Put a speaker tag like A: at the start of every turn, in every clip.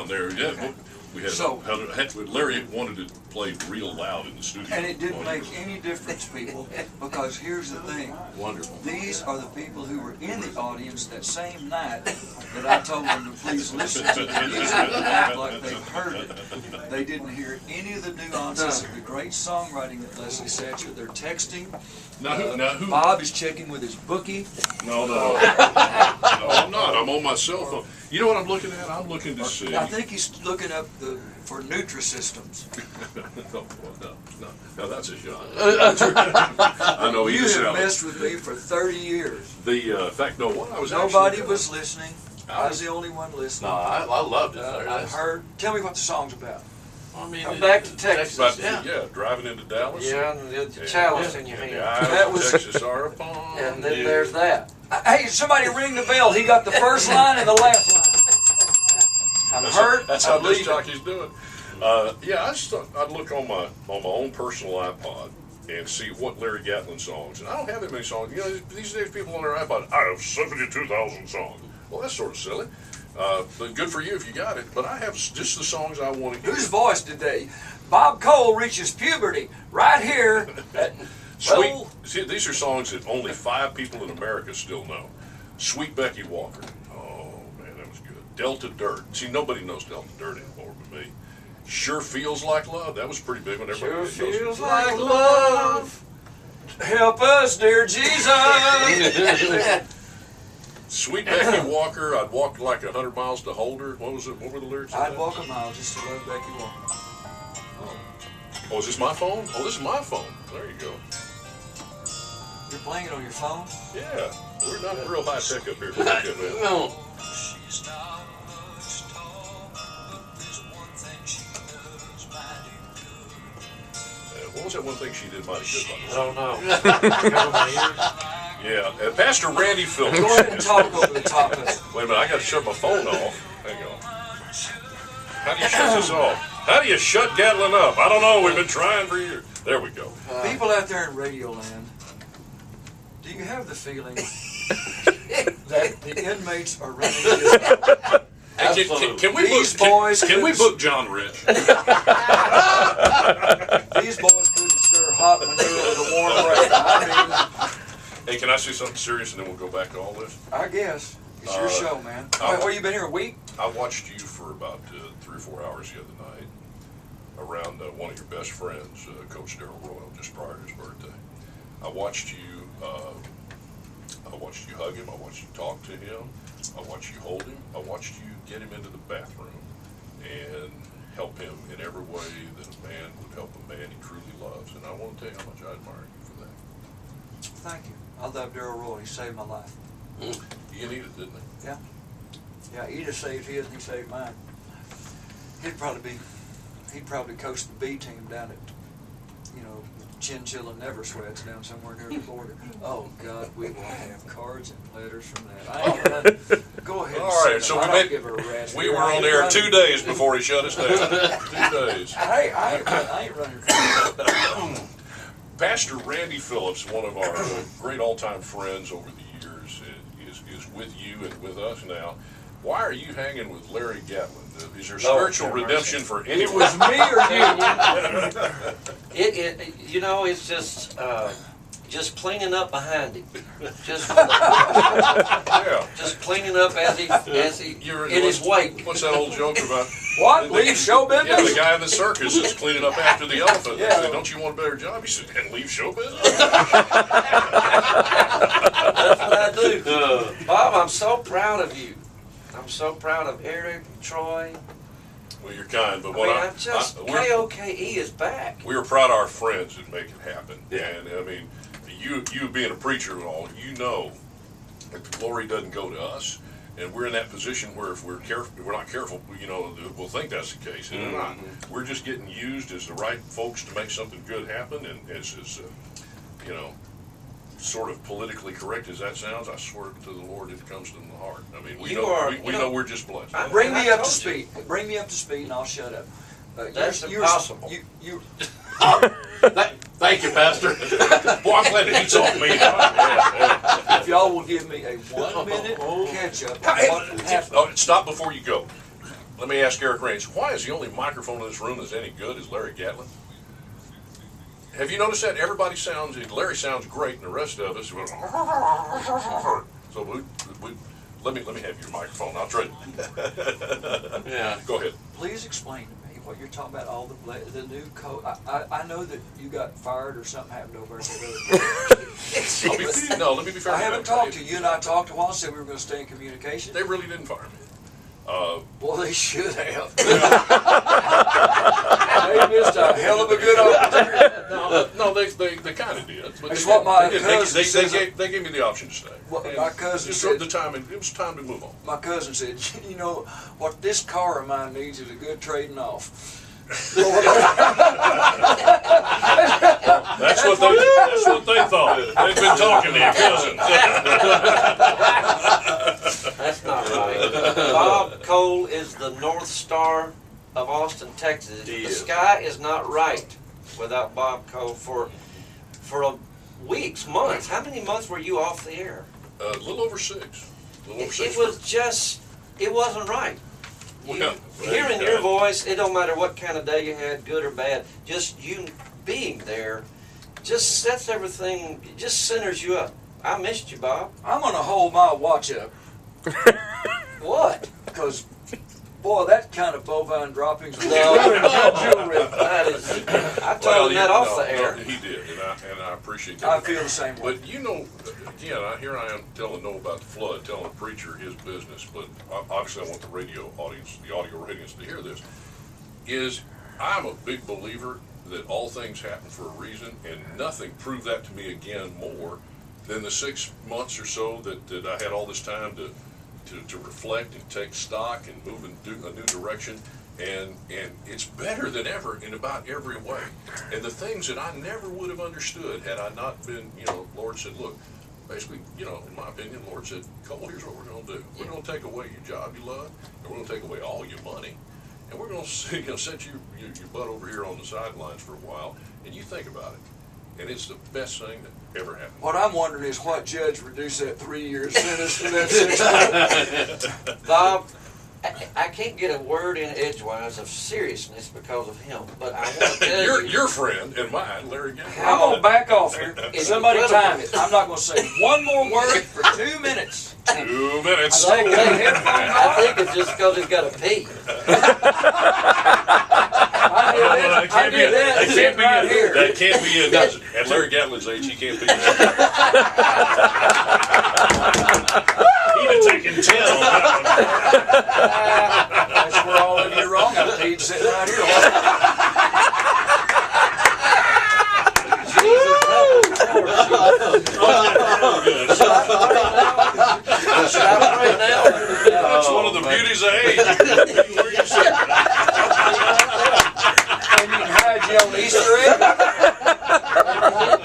A: down there. Yeah,
B: Okay.
A: we had,
B: So-
A: Larry wanted it played real loud in the studio.
B: And it didn't make any difference, people, because here's the thing.
C: Wonderful.
B: These are the people who were in the audience that same night that I told them to please listen to the music and act like they heard it. They didn't hear any of the nuances of the great songwriting that Leslie Satcher. They're texting.
A: Now who?
B: Bob is checking with his bookie.
A: No, no, I'm not. I'm on my cell phone. You know what I'm looking at? I'm looking to see.
B: I think he's looking up for Nutrisystems.
A: No, that's a shot. I know he
B: You
A: just
B: have messed with me for 30 years.
A: in fact, no, what I was
B: Nobody
A: actually,
B: was listening. I was the only one listening.
C: No, I loved it.
B: I've heard. Tell me what the song's about.
C: I mean,
D: I'm back to Texas.
A: About,
C: Yeah.
A: driving into Dallas.
D: Yeah, and the chalice in your
A: And
D: hand.
A: the eyes
B: That
A: of
B: was-
A: Texas are upon
D: And then
A: you.
D: there's that.
B: Hey, somebody ring the bell. He got the first line and the last line. I'm hurt.
A: That's how
B: I'm
A: this
B: leaving.
A: jockey's doing. Yeah, I just thought I'd look on my own personal iPod and see what Larry Gatlin songs. And I don't have that many songs. You know, these days people on their iPod, I have 72,000 songs. Well, that's sort of silly. But good for you if you got it. But I have just the songs I want to hear.
B: Whose voice did they? Bob Cole reaches puberty right here.
A: Sweet. See, these are songs that only 5 people in America still know. Sweet Becky Walker. Oh man, that was good. Delta Dirt. See, nobody knows Delta Dirt anymore but me. Sure Feels Like Love. That was pretty big when everybody
D: Sure
A: knows it.
D: feels like love.
B: Help us, dear Jesus.
A: Sweet Becky Walker. I'd walk like 100 miles to hold her. What was it? What were the lyrics? of
B: I'd
A: that?
B: walk a mile just to love Becky Walker.
A: Oh, is this my phone? Oh, this is my phone. There you go.
B: You're playing it on your phone?
A: Yeah, we're not real high tech up here.
C: no.
B: She's not much tall, but there's one thing she does mighty good.
A: What was that one thing she did mighty good?
D: I don't know. Cover my ears.
A: Yeah, Pastor Randy Phillips.
B: Go ahead and talk over the top of it.
A: Wait a minute, I got to shut my phone off. Hang on. How do you shut this off? How do you shut Gatlin up? I don't know. We've been trying for years. There we go.
B: People out there in Radio Land, do you have the feeling that the inmates are running this?
A: Hey, can we
B: These
A: book?
B: boys
A: Can we
B: couldn't-
A: book John Rich?
B: These boys couldn't stir hot manure with a warm breath. I
A: Hey, can I say something serious and then we'll go back to all this?
B: mean, I guess. It's your show, man. What, you been here a week?
A: I watched you for about 3 or 4 hours the other night around one of your best friends, Coach Darrell Royal, just prior to his birthday. I watched you hug him. I watched you talk to him. I watched you hold him. I watched you get him into the bathroom and help him in every way that a man would help a man he truly loves. And I want to tell you how much I admire you for that.
B: Thank you. I love Darrell Roy. He saved my life.
A: He needed, didn't he?
B: Yeah, Edith saved his and he saved mine. He'd probably coach the B team down at, Chinchilla Never Sweats down somewhere near the border. Oh God, we will have cards and letters from that. I ain't running. Go ahead.
A: All right, so we were on air 2 days before he shut us down. 2 days.
B: I ain't running from that.
A: Pastor Randy Phillips, one of our great all-time friends over the years, is with you and with us now. Why are you hanging with Larry Gatlin? Is there spiritual redemption for anyone?
B: It was me or you?
D: It's just cleaning up behind him. Just cleaning up as he in his wake.
A: What's that old joke about?
B: What? Leave show business?
A: Yeah, the guy in the circus is cleaning up after the elephant.
B: Yeah.
A: They say, don't you want a better job? He said, and leave show business?
D: That's what I do. Bob, I'm so proud of you. I'm so proud of Eric, Troy.
A: Well, you're kind, but
D: KOKE is back.
A: we were proud of our friends that make it happen.
C: Yeah.
A: And I mean, you being a preacher and all, you know that the glory doesn't go to us. And we're in that position where if we're not careful, we'll think that's the case. And we're not. We're just getting used as the right folks to make something good happen. And as sort of politically correct as that sounds, I swear to the Lord, it comes from the heart. I mean, we know we're just blessed.
B: Bring me up to speed. Bring me up to speed, and I'll shut up.
D: That's impossible.
C: Thank you, Pastor.
A: Boy, I'm glad it eats off me.
B: If y'all will give me a 1 minute catch up, on what happened.
A: Oh, stop before you go. let me ask Eric Range, why is the only microphone in this room that's any good is Larry Gatlin? Have you noticed that? Everybody sounds, Larry sounds great, and the rest of us, so let me have your microphone. I'll trade.
C: Yeah.
A: Go ahead.
B: Please explain to me what you're talking about, all the new code. I know that you got fired or something happened over there.
A: Let me be fair.
B: I haven't talked to you. You and I talked a while, said we were going to stay in communication.
A: They really didn't fire me.
B: Well, they should have. They missed a hell of a good opportunity.
A: No, they kind of did. But
B: That's what my cousin
A: they
B: says.
A: gave me the option to stay.
B: What
A: And
B: my cousin
A: just
B: said.
A: the time, it was time to move on.
B: My cousin said, you know, what this car of mine needs is a good trading off.
A: That's what they thought. They've been talking to your cousin.
D: That's not right. Bob Cole is the North Star of Austin, Texas.
C: He
D: The
C: is.
D: sky is not right without Bob Cole for weeks, months. How many months were you off the air?
A: A little over 6.
D: It was just, it wasn't right.
A: Well,
D: Hearing your voice, it don't matter what kind of day you had, good or bad, just you being there just sets everything, just centers you up. I missed you, Bob.
B: I'm going to hold my watch up.
D: What?
B: Because, boy, that kind of bovine droppings was
D: No.
B: ruining my jewelry.
D: That is, I told him that off the air.
A: No, he did, and I appreciate that.
B: I feel the same way.
A: But you know, again, here I am telling Noah about the flood, telling the preacher his business, but obviously I want the radio audience to hear this, is I'm a big believer that all things happen for a reason, and nothing proved that to me again more than the 6 months or so that I had all this time to reflect and take stock and move in a new direction. And it's better than ever in about every way. And the things that I never would have understood had I not been, Lord said, look, basically, in my opinion, Lord said, Cole, here's what we're going to do. We're going to take away your job you love, and we're going to take away all your money, and we're going to set your butt over here on the sidelines for a while, and you think about it. And it's the best thing that ever happened.
B: What I'm wondering is what judge reduced that 3-year sentence to that 6 months.
D: Bob, I can't get a word in edgewise of seriousness because of him, but I want to tell
A: Your friend and mine, Larry Gatlin.
B: I'm going to back off here.
D: It's
B: Somebody
D: incredible.
B: time it. I'm not going to say one more word for 2 minutes.
A: 2 minutes.
B: Take that headphone
D: I
B: off.
D: think it's just because he's got to pee.
B: I did that sitting right here.
A: That can't be it. At Larry Gatlin's age, he can't be it. He'd have taken 10 on that
B: That's where all of you are wrong. I'm Pete sitting right here.
D: Should I pray now?
A: That's one of the beauties of age. Where you sitting?
B: And you can hide you on Easter egg.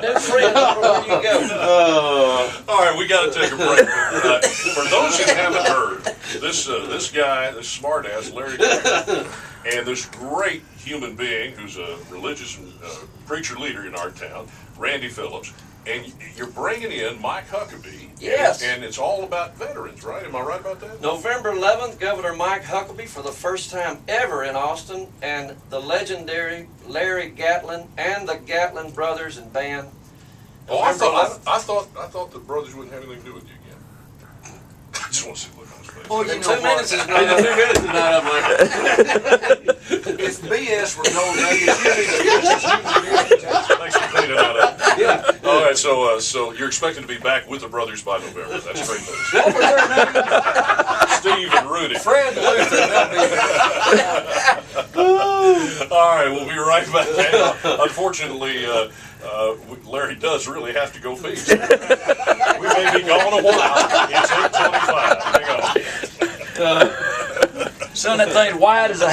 D: New friend, where you go?
A: All right, we got to take a break. For those who haven't heard, this guy, this smart-ass Larry Gatlin, and this great human being who's a religious preacher leader in our town, Randy Phillips, and you're bringing in Mike Huckabee.
D: Yes.
A: And it's all about veterans, right? Am I right about that?
D: November 11th, Governor Mike Huckabee, for the first time ever in Austin, and the legendary Larry Gatlin and the Gatlin brothers and band.
A: Oh, I
D: November
A: thought the brothers wouldn't have anything to do with you again. I just want to see the look on his face.
B: Well, you
D: 11th.
B: know
D: 2 minutes is
B: what?
D: not enough.
C: 2 minutes is not up like
B: If BS were gold nuggets, you need to
A: Thanks for cleaning that up.
B: Yeah.
A: All right, so you're expecting to be back with the brothers by November. That's great news.
B: What was their name?
A: Steve and Rudy.
B: Fred Luther. That'd be
A: All right, we'll be right back. Unfortunately, Larry does really have to go feast. We may be gone a while. It's 8:25. Hang on.
B: Son, that thing's wide as a